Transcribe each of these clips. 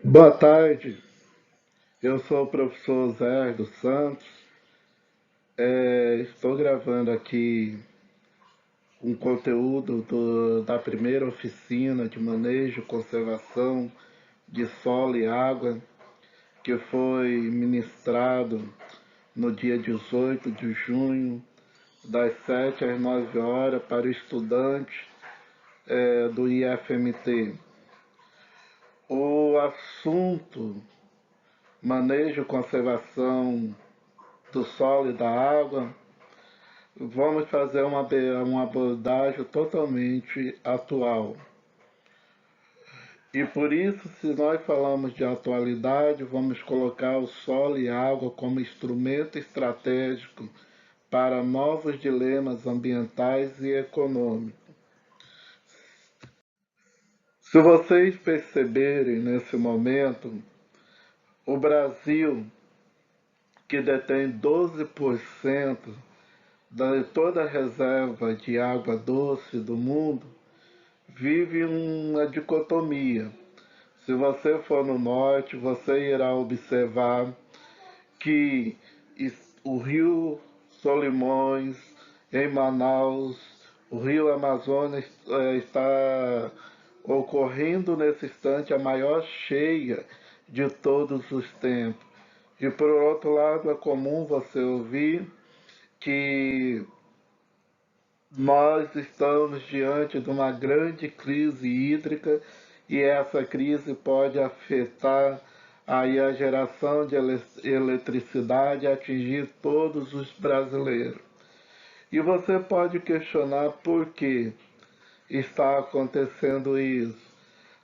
Boa tarde, eu sou o professor Zé dos Santos. Estou gravando aqui um conteúdo da primeira oficina de manejo e conservação de solo e água, que foi ministrado no dia 18 de junho, das 7 às 9 horas, para estudantes do IFMT. O assunto manejo e conservação do solo e da água. Vamos fazer uma abordagem totalmente atual. E por isso, se nós falamos de atualidade, vamos colocar o solo e a água como instrumento estratégico para novos dilemas ambientais e econômicos. Se vocês perceberem nesse momento, o Brasil, que detém 12% de toda a reserva de água doce do mundo, vive uma dicotomia. Se você for no norte, você irá observar que o rio Solimões, em Manaus, o rio Amazonas está ocorrendo nesse instante a maior cheia de todos os tempos. E por outro lado, é comum você ouvir que nós estamos diante de uma grande crise hídrica e essa crise pode afetar aí a geração de eletricidade e atingir todos os brasileiros. E você pode questionar por que está acontecendo isso.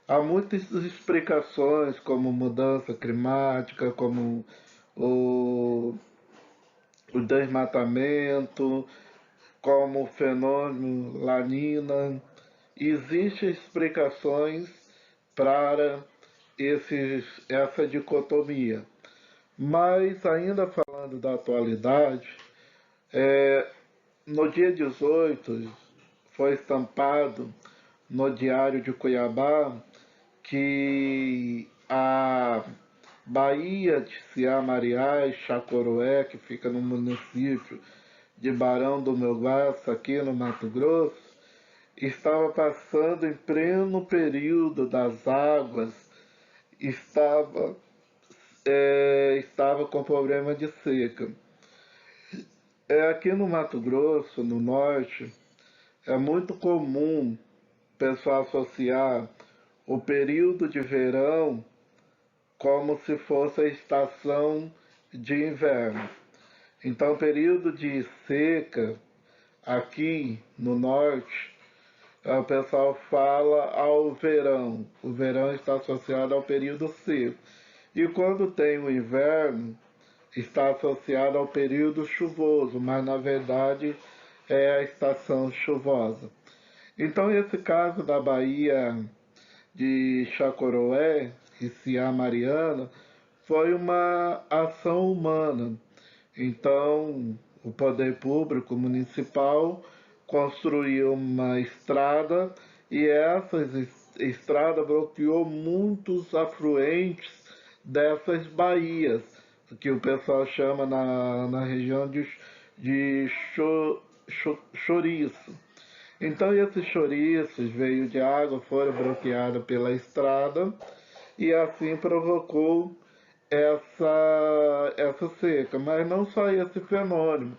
Há muitas explicações, como mudança climática, como o, o desmatamento, como o fenômeno Lanina. Existem explicações para essa dicotomia. Mas, ainda falando da atualidade, no dia 18 foi estampado no Diário de Cuiabá que a Baía de Ciamariás, Chacoroé, que fica no município de Barão do Melgaço, aqui no Mato Grosso, estava passando em pleno período das águas, estava, estava com problema de seca. Aqui no Mato Grosso, no norte, é muito comum o pessoal associar o período de verão como se fosse a estação de inverno. Então, o período de seca aqui no norte, o pessoal fala ao verão. O verão está associado ao período seco. E quando tem o inverno, está associado ao período chuvoso, mas na verdade é a estação chuvosa. Então, esse caso da Baía de Chacoroé e Cia Mariana foi uma ação humana. Então, o poder público municipal construiu uma estrada e essa estrada bloqueou muitos afluentes dessas baías, que o pessoal chama na região de chouriço. Então, esses chouriços veio de água, foram bloqueados pela estrada e assim provocou essa seca. Mas não só esse fenômeno,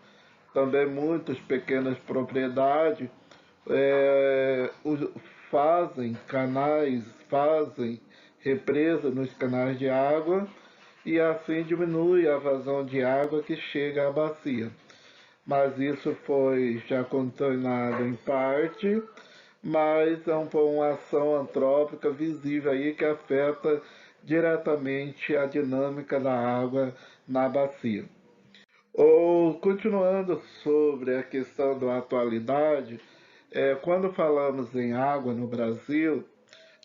também muitas pequenas propriedades fazem canais, fazem represa nos canais de água e assim diminui a vazão de água que chega à bacia. Mas isso foi já contornado em parte, mas é uma ação antrópica visível aí que afeta diretamente a dinâmica da água na bacia. Ou continuando sobre a questão da atualidade, quando falamos em água no Brasil,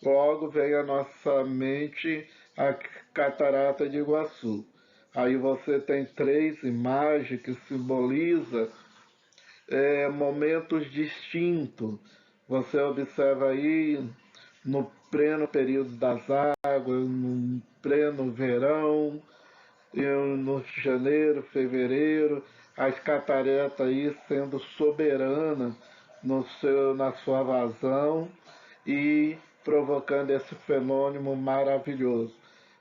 logo vem à nossa mente a Catarata de Iguaçu. Aí você tem três imagens que simbolizam momentos distintos. Você observa aí no pleno período das águas, no pleno verão, no janeiro, fevereiro, as cataratas aí sendo soberanas na sua vazão e provocando esse fenômeno maravilhoso.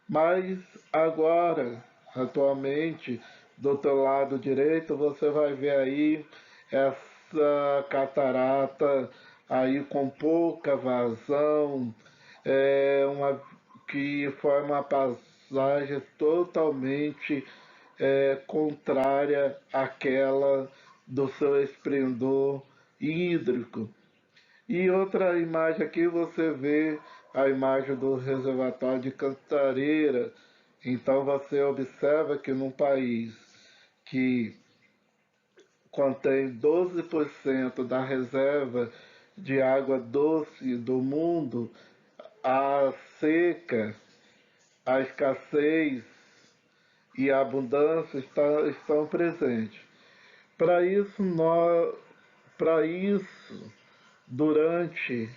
Mas agora, atualmente, do teu lado direito, você vai ver aí essa catarata aí com pouca vazão, que forma uma paisagem totalmente contrária àquela do seu esplendor hídrico. E outra imagem aqui você vê a imagem do reservatório de Cantareira. Então você observa que num país que contém 12% da reserva de água doce do mundo, a seca, a escassez e a abundância estão presentes. Para isso, durante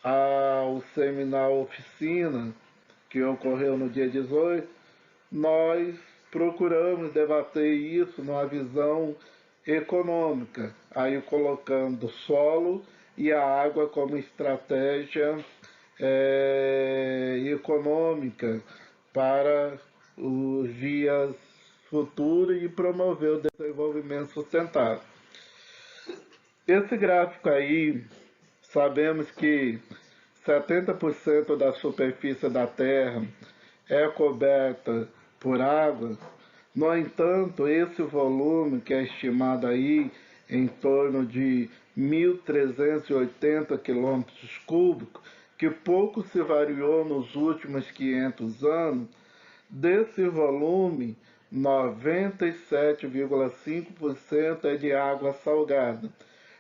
o seminário oficina, que ocorreu no dia 18, nós procuramos debater isso numa visão econômica, aí colocando o solo e a água como estratégia econômica para os dias futuros e promover o desenvolvimento sustentável. Esse gráfico aí, sabemos que 70% da superfície da Terra é coberta por água. No entanto, esse volume, que é estimado aí em torno de 1.380 quilômetros cúbicos, que pouco se variou nos últimos 500 anos, desse volume, 97,5% é de água salgada.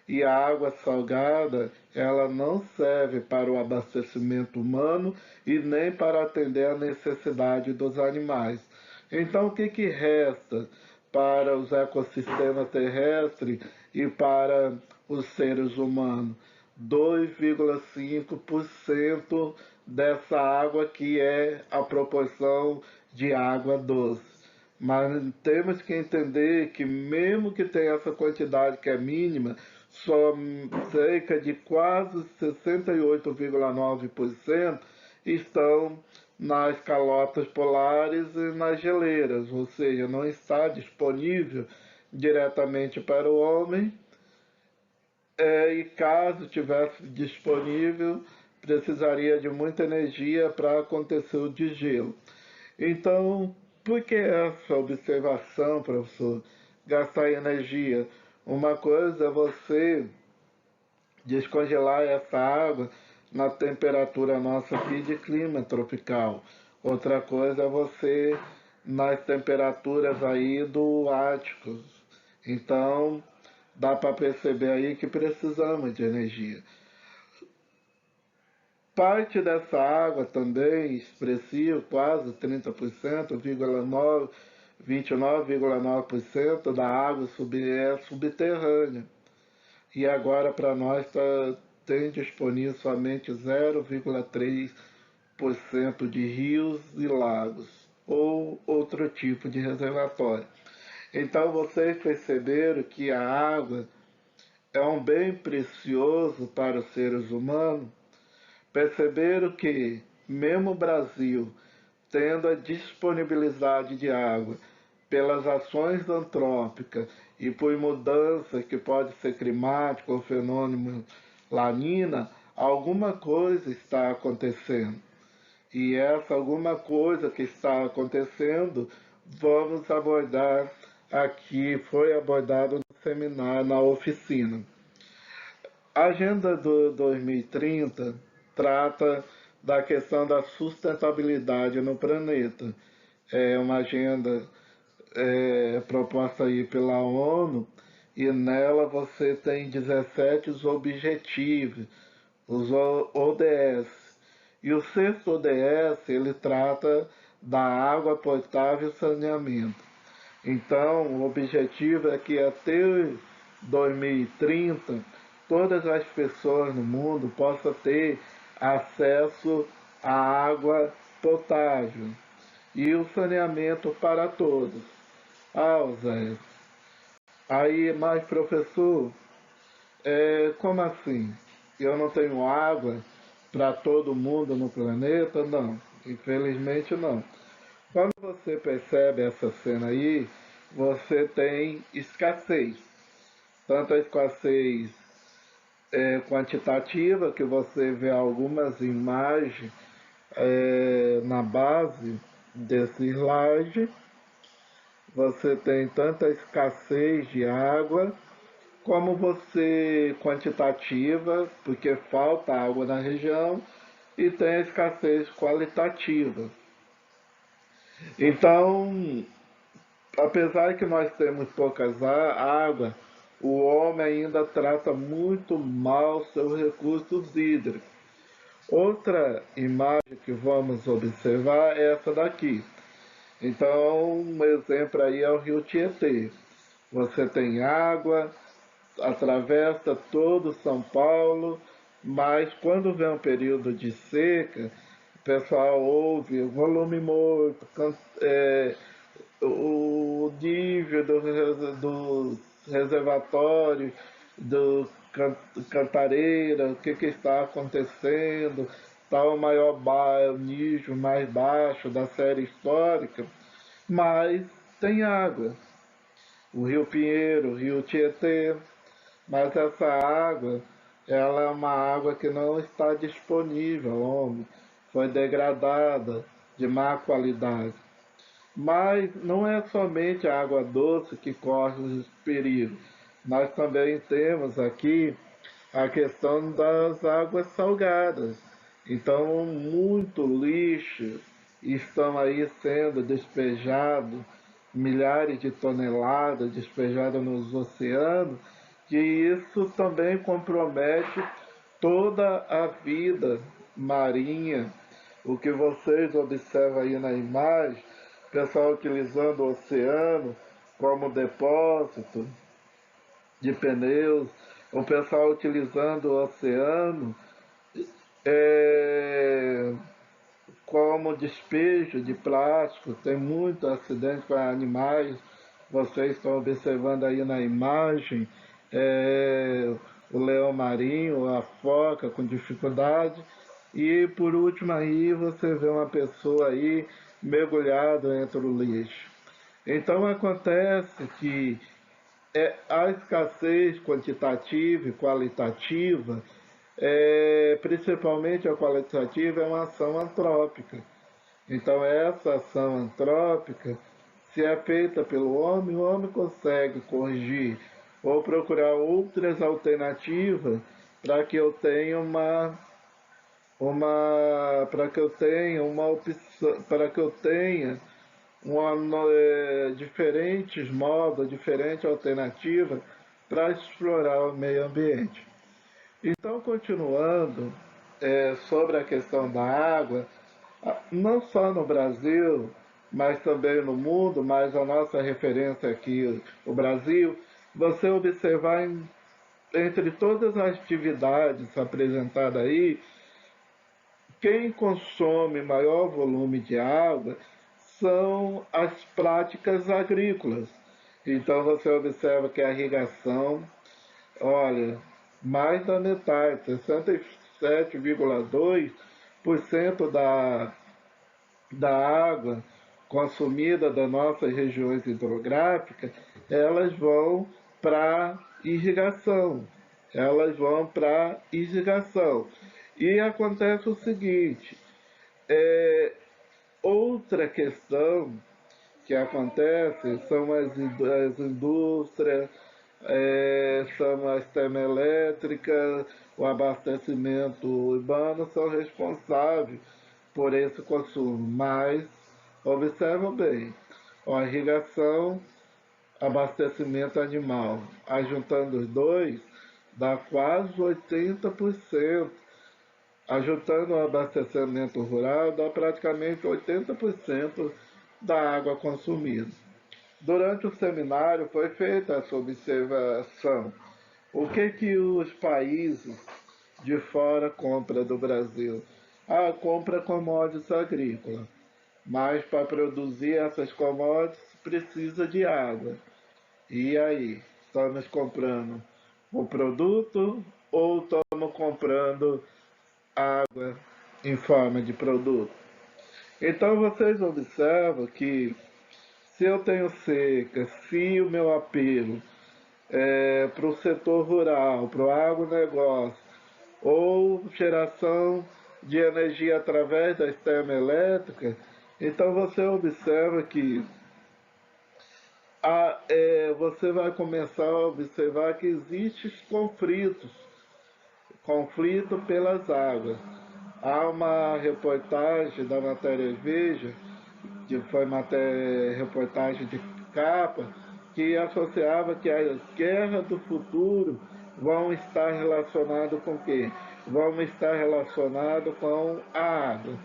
E a água salgada, ela não serve para o abastecimento humano e nem para atender a necessidade dos animais. Então, o que resta para os ecossistemas terrestres e para os seres humanos? 2,5% dessa água, que é a proporção de água doce. Mas temos que entender que mesmo que tenha essa quantidade que é mínima, só cerca de quase 68,9% estão nas calotas polares e nas geleiras, ou seja, não está disponível diretamente para o homem, e caso tivesse disponível, precisaria de muita energia para acontecer o desgelo. Então, por que essa observação, professor? Gastar energia. Uma coisa é você descongelar essa água na temperatura nossa aqui de clima tropical. Outra coisa é você nas temperaturas aí do Ártico. Então, dá para perceber aí que precisamos de energia. Parte dessa água também expressiva, quase 30%, 29,9% da água é subterrânea. E agora para nós tem disponível somente 0,3% de rios e lagos, ou outro tipo de reservatório. Então vocês perceberam que a água é um bem precioso para os seres humanos. Perceberam que, mesmo o Brasil, tendo a disponibilidade de água pelas ações antrópicas e por mudança que pode ser climática ou fenômeno lanina, alguma coisa está acontecendo. E essa alguma coisa que está acontecendo, vamos abordar aqui, foi abordado no seminário, na oficina. A Agenda do 2030 trata da questão da sustentabilidade no planeta. É uma agenda proposta aí pela ONU, e nela você tem 17 objetivos, os ODS. E o sexto ODS, ele trata da água potável e saneamento. Então, o objetivo é que até 2030, todas as pessoas no mundo possam ter acesso à água potável e o saneamento para todos. Ah, Zé, aí, mas professor, como assim? Eu não tenho água para todo mundo no planeta? Não, infelizmente não. Quando você percebe essa cena aí, você tem escassez. Tanto a escassez quantitativa, que você vê algumas imagens na base desse slide, você tem tanta escassez de água, como você quantitativa, porque falta água na região, e tem a escassez qualitativa. Então, apesar que nós temos poucas água, o homem ainda trata muito mal seus recursos hídricos. Outra imagem que vamos observar é essa daqui. Então, um exemplo aí é o rio Tietê. Você tem água, atravessa todo São Paulo, mas quando vem um período de seca, o pessoal ouve o volume morto, o nível dos reservatórios, do Cantareira, o que está acontecendo, está o maior o nível mais baixo da série histórica, mas tem água. O Rio Pinheiro, o Rio Tietê, mas essa água, ela é uma água que não está disponível ao homem, foi degradada, de má qualidade. Mas não é somente a água doce que corre os perigos. Nós também temos aqui a questão das águas salgadas. Então, muito lixo estão aí sendo despejados, milhares de toneladas despejadas nos oceanos, que isso também compromete toda a vida marinha. O que vocês observam aí na imagem, pessoal utilizando o oceano como depósito de pneus, o pessoal utilizando o oceano é, como despejo de plástico, tem muito acidente com animais, vocês estão observando aí na imagem, o leão marinho, a foca com dificuldade, e por último aí você vê uma pessoa aí mergulhada entre o lixo. Então acontece que a escassez quantitativa e qualitativa, principalmente a qualitativa, é uma ação antrópica. Então, essa ação antrópica, se é feita pelo homem, o homem consegue corrigir ou procurar outras alternativas para que eu tenha para que eu tenha uma opção, para que eu tenha diferentes modos, diferentes alternativas para explorar o meio ambiente. Então, continuando sobre a questão da água, não só no Brasil, mas também no mundo, mas a nossa referência aqui, o Brasil, você observar entre todas as atividades apresentadas aí, quem consome maior volume de água são as práticas agrícolas. Então você observa que a irrigação, olha, mais da metade, 67,2% da água consumida das nossas regiões hidrográficas, elas vão para irrigação. Elas vão para irrigação. E acontece o seguinte, outra questão que acontece são as indústrias, são as termoelétricas, o abastecimento urbano são responsáveis por esse consumo. Mas, observam bem, a irrigação, abastecimento animal, ajuntando os dois, dá quase 80%. Ajuntando o abastecimento rural, dá praticamente 80% da água consumida. Durante o seminário foi feita essa observação. O que os países de fora compra do Brasil? Ah, compra commodities agrícolas, mas para produzir essas commodities precisa de água. E aí, estamos comprando o produto ou estamos comprando água em forma de produto? Então vocês observam que se eu tenho seca, se o meu apelo é para o setor rural, para o agronegócio, ou geração de energia através das termoelétricas, então você observa que você vai começar a observar que existem conflitos, conflito pelas águas. Há uma reportagem da matéria Veja, que foi reportagem de capa, que associava que as guerras do futuro vão estar relacionadas com o quê? Vão estar relacionadas com a água.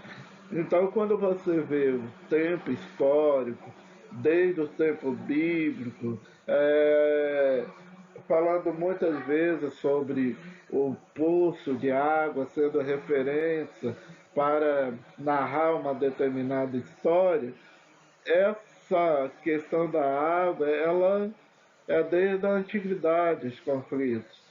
Então, quando você vê o tempo histórico, desde o tempo bíblico, falando muitas vezes sobre o poço de água sendo referência para narrar uma determinada história, essa questão da água, ela é desde a antiguidade os conflitos.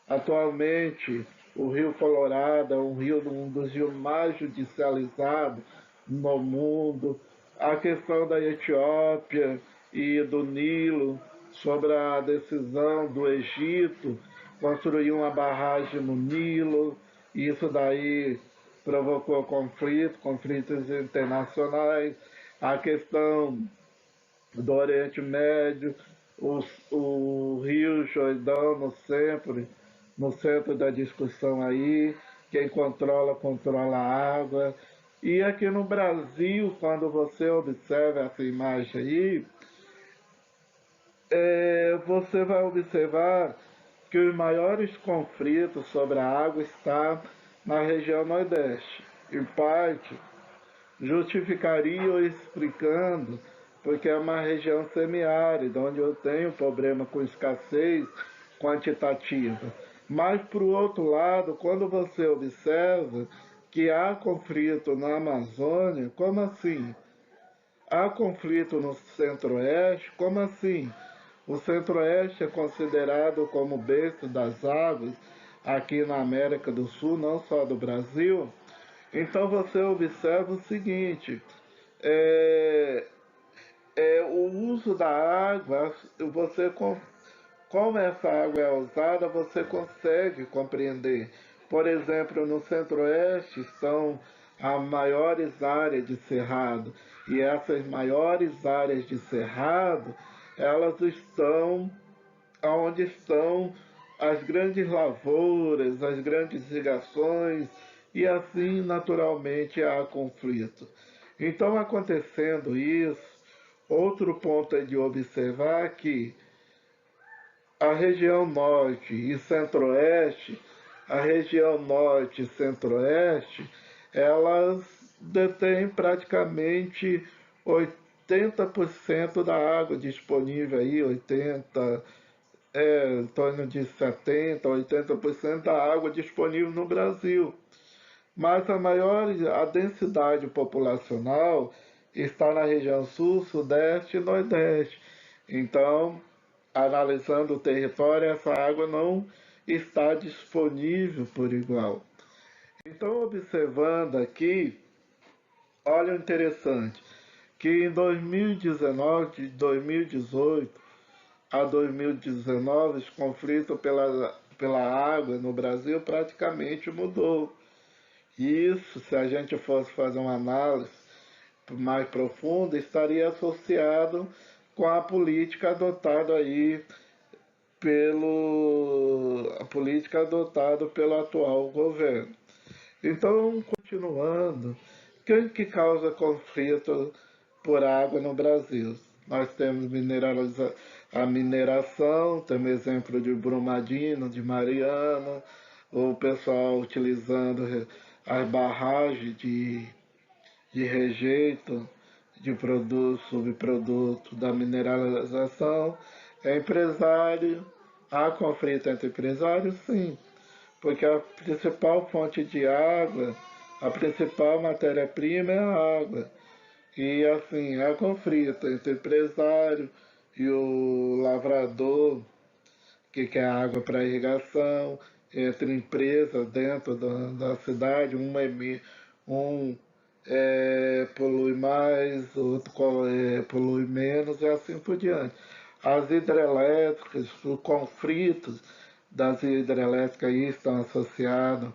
Atualmente, o Rio Colorado é um dos rios mais judicializados no mundo. A questão da Etiópia e do Nilo, sobre a decisão do Egito construir uma barragem no Nilo, isso daí provocou conflitos internacionais. A questão do Oriente Médio, o Rio Jordão no centro da discussão aí, quem controla, controla a água. E aqui no Brasil, quando você observa essa imagem aí, você vai observar que os maiores conflitos sobre a água estão na região Nordeste. Em parte, justificaria ou explicando porque é uma região semiárida, onde eu tenho problema com escassez quantitativa. Mas, por outro lado, quando você observa que há conflito na Amazônia, como assim? Há conflito no Centro-Oeste, como assim? O Centro-Oeste é considerado como o berço das águas aqui na América do Sul, não só do Brasil. Então você observa o seguinte, é, o uso da água, como essa água é usada, você consegue compreender. Por exemplo, no Centro-Oeste estão as maiores áreas de cerrado, e essas maiores áreas de cerrado, elas estão onde estão as grandes lavouras, as grandes irrigações, e assim naturalmente há conflito. Então, acontecendo isso, outro ponto é de observar que a região norte e centro-oeste, a região norte e centro-oeste, elas detêm praticamente 80% da água disponível aí, 80, em torno de 70, 80% da água disponível no Brasil. Mas a densidade populacional está na região sul, sudeste e nordeste. Então, analisando o território, essa água não está disponível por igual. Então, observando aqui, olha o interessante, que em 2019, de 2018 a 2019, os conflitos pela água no Brasil praticamente mudou. Isso, se a gente fosse fazer uma análise mais profunda, estaria associado com a política adotada aí a política adotada pelo atual governo. Então, continuando, quem que causa conflito por água no Brasil? Nós temos a mineração, temos exemplo de Brumadinho, de Mariana, o pessoal utilizando as barragens de rejeito de produto, subproduto da mineralização. É empresário, há conflito entre empresários? Sim, porque a principal fonte de água, a principal matéria-prima é a água. E assim, há conflito entre o empresário e o lavrador, que quer água para irrigação, entre empresas dentro da cidade, um polui mais, outro polui menos e assim por diante. As hidrelétricas, os conflitos das hidrelétricas aí estão associados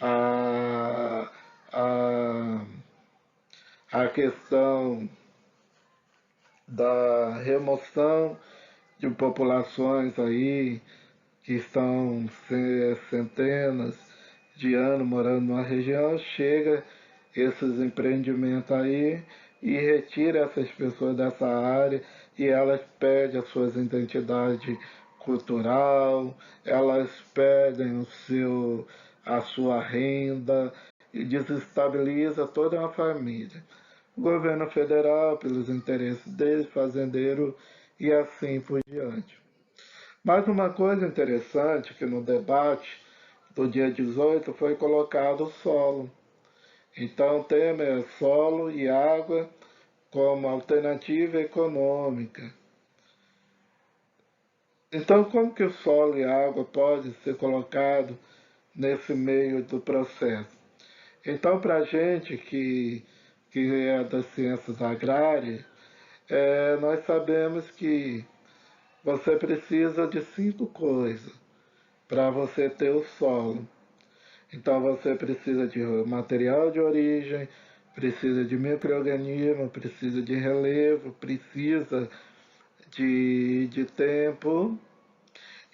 a, a, a questão da remoção de populações aí que estão centenas de anos morando numa região, chega esses empreendimentos aí e retira essas pessoas dessa área e elas perdem as suas identidades cultural, elas perdem a sua renda e desestabiliza toda uma família. O governo federal, pelos interesses deles, fazendeiro e assim por diante. Mas uma coisa interessante que no debate do dia 18 foi colocado o solo. Então o tema é solo e água como alternativa econômica. Então como que o solo e a água podem ser colocados nesse meio do processo? Então para a gente que é das ciências agrárias, nós sabemos que você precisa de 5 coisas para você ter o solo. Então você precisa de material de origem, precisa de micro-organismo, precisa de relevo, precisa de tempo.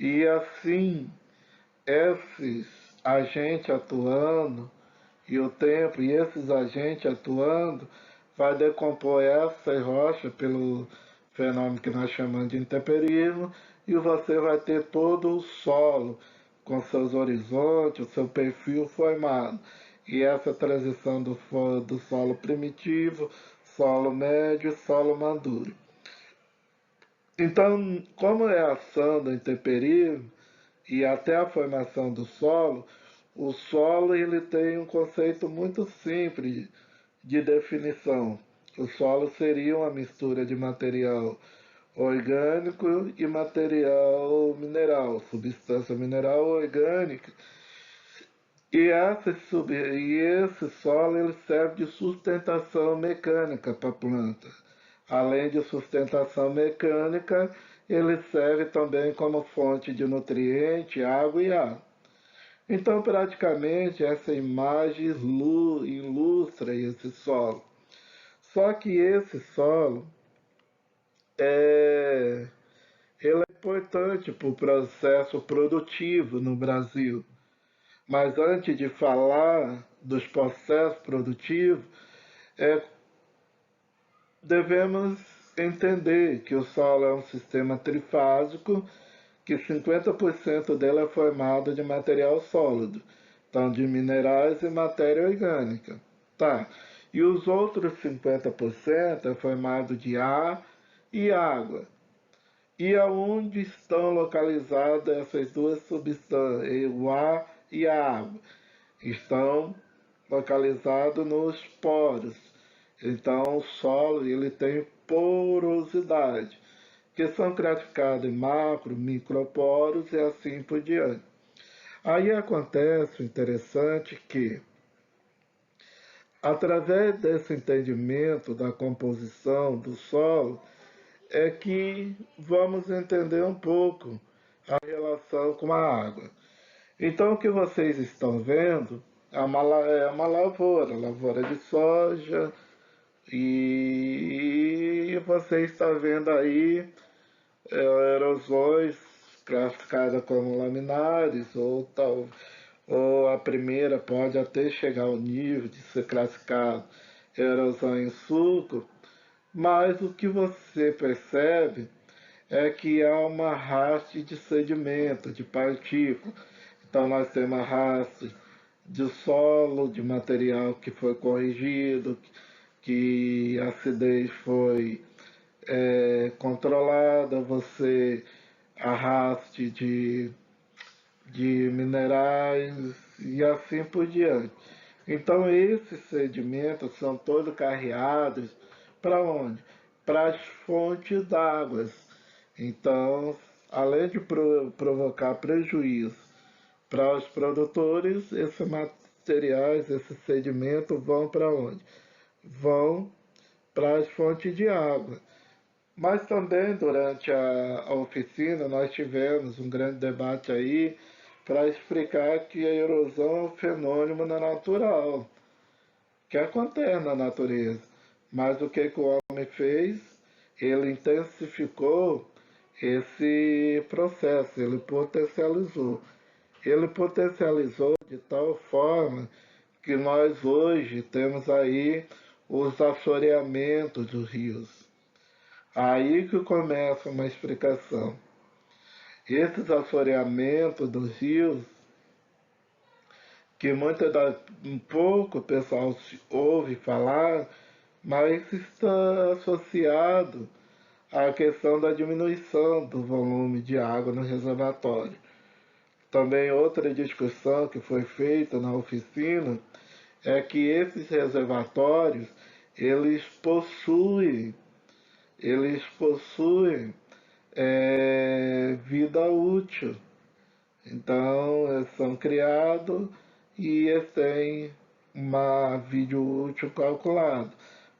E assim, esses agentes atuando, e o tempo, e esses agentes atuando, vai decompor essa rocha pelo fenômeno que nós chamamos de intemperismo, e você vai ter todo o solo com seus horizontes, o seu perfil formado. E essa transição do solo primitivo, solo médio e solo maduro. Então, como é a ação do intemperismo e até a formação do solo, o solo ele tem um conceito muito simples de definição. O solo seria uma mistura de material orgânico e material mineral, substância mineral orgânica. E esse solo ele serve de sustentação mecânica para a planta. Além de sustentação mecânica, ele serve também como fonte de nutriente, água e ar. Então, praticamente, essa imagem ilustra esse solo. Só que esse solo é, ele é importante para o processo produtivo no Brasil. Mas antes de falar dos processos produtivos, é, devemos entender que o solo é um sistema trifásico, que 50% dele é formado de material sólido, então de minerais e matéria orgânica. Tá. E os outros 50% é formado de ar e água. E aonde estão localizadas essas duas substâncias, o ar e a água? Estão localizados nos poros. Então, o solo ele tem porosidade, que são classificados em macro, microporos e assim por diante. Aí acontece o interessante que, através desse entendimento da composição do solo, é que vamos entender um pouco a relação com a água. Então, o que vocês estão vendo é uma lavoura de soja, e você está vendo aí erosões classificadas como laminares, ou a primeira pode até chegar ao nível de ser classificado erosão em sulco, mas o que você percebe é que há uma arraste de sedimento, de partículas. Então nós temos arraste de solo, de material que foi corrigido, que a acidez foi controlada, você arraste de minerais e assim por diante. Então esses sedimentos são todos carreados para onde? Para as fontes d'água. Então, além de provocar prejuízo para os produtores, esses materiais, esses sedimentos vão para onde? Vão para as fontes de água. Mas também durante a oficina nós tivemos um grande debate aí para explicar que a erosão é um fenômeno natural que acontece na natureza. Mas o que o homem fez? Ele intensificou esse processo, ele potencializou. Ele potencializou de tal forma que nós hoje temos aí os assoreamentos dos rios. Aí que começa uma explicação. Esses assoreamentos dos rios, que um pouco o pessoal ouve falar, mas está associado à questão da diminuição do volume de água no reservatório. Também outra discussão que foi feita na oficina é que esses reservatórios eles possuem vida útil. Então, eles são criados e eles têm uma vida útil calculada.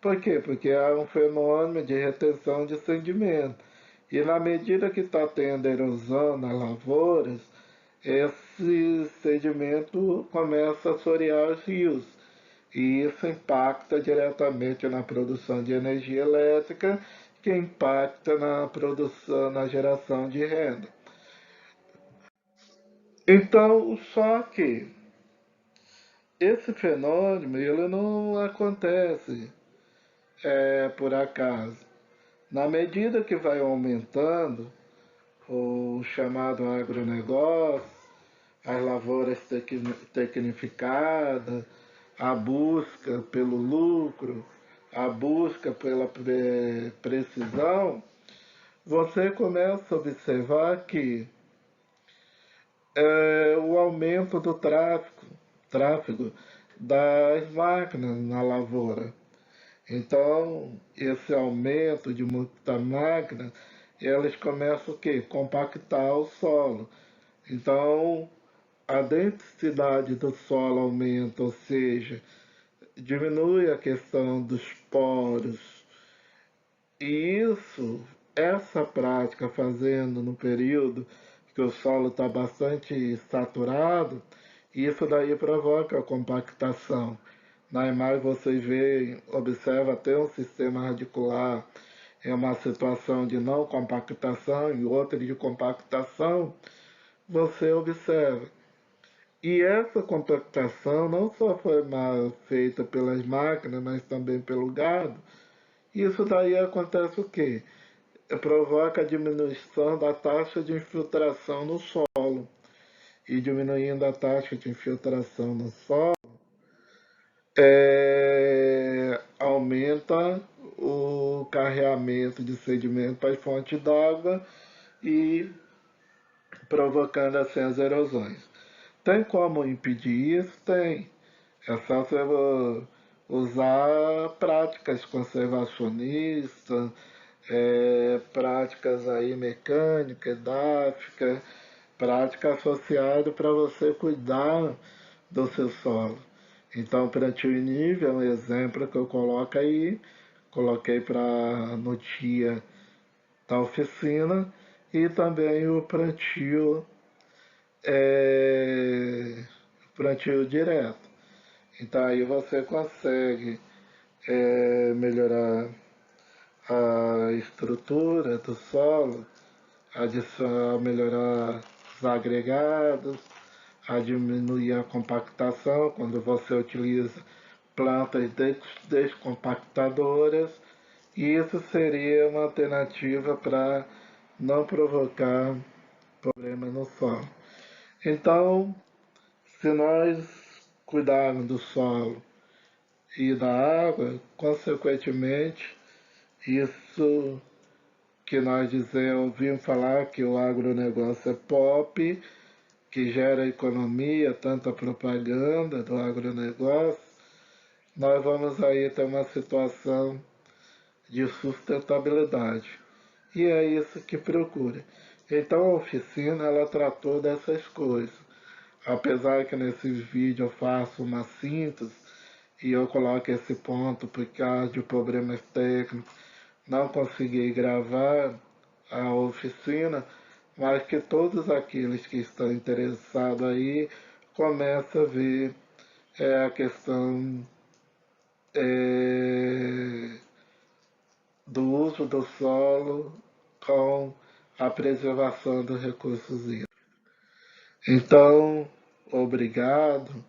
Por quê? Porque há um fenômeno de retenção de sedimento. E na medida que está tendo erosão nas lavouras, esse sedimento começa a assorear os rios. E isso impacta diretamente na produção de energia elétrica, que impacta na produção, na geração de renda. Então, só que esse fenômeno ele não acontece por acaso. Na medida que vai aumentando o chamado agronegócio, as lavouras tecnificadas, a busca pelo lucro, a busca pela precisão, você começa a observar que o aumento do tráfego das máquinas na lavoura. Então, esse aumento de muita máquina, elas começam o quê? Compactar o solo. Então, a densidade do solo aumenta, ou seja, diminui a questão dos poros. E essa prática fazendo no período que o solo está bastante saturado, isso daí provoca a compactação. Na imagem vocês veem, observa até um sistema radicular em uma situação de não compactação e outra de compactação, você observa. E essa compactação não só foi mal feita pelas máquinas, mas também pelo gado. Isso daí acontece o quê? Provoca a diminuição da taxa de infiltração no solo. E diminuindo a taxa de infiltração no solo, aumenta o carreamento de sedimento para as fontes d'água e provocando assim as erosões. Tem como impedir isso? Tem. É só você usar práticas conservacionistas, práticas aí mecânicas, edáficas, prática associada para você cuidar do seu solo. Então, plantio em nível é um exemplo que eu coloco aí, coloquei para no dia da oficina, e também o plantio direto. Então aí você consegue melhorar a estrutura do solo, adicionar, melhorar os agregados, a diminuir a compactação quando você utiliza plantas descompactadoras, e isso seria uma alternativa para não provocar problemas no solo. Então, se nós cuidarmos do solo e da água, consequentemente, isso que nós ouvimos falar que o agronegócio é pop, que gera economia, tanta propaganda do agronegócio, nós vamos aí ter uma situação de sustentabilidade. E é isso que procura. Então a oficina ela tratou dessas coisas. Apesar que nesses vídeos eu faço uma síntese e eu coloco esse ponto por causa de problemas técnicos, não consegui gravar a oficina, mas que todos aqueles que estão interessados aí começam a ver a questão do uso do solo com a preservação dos recursos hídricos. Então, obrigado.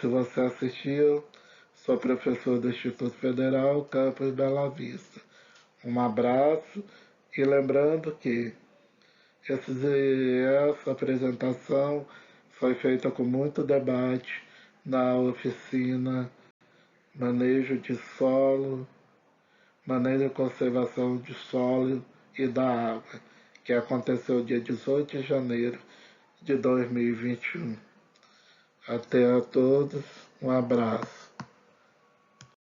Se você assistiu, sou professor do Instituto Federal Campus Bela Vista. Um abraço e lembrando que essa apresentação foi feita com muito debate na oficina Manejo de Solo, Manejo e Conservação de Solo e da Água, que aconteceu dia 18 de janeiro de 2021. Até a todos, um abraço.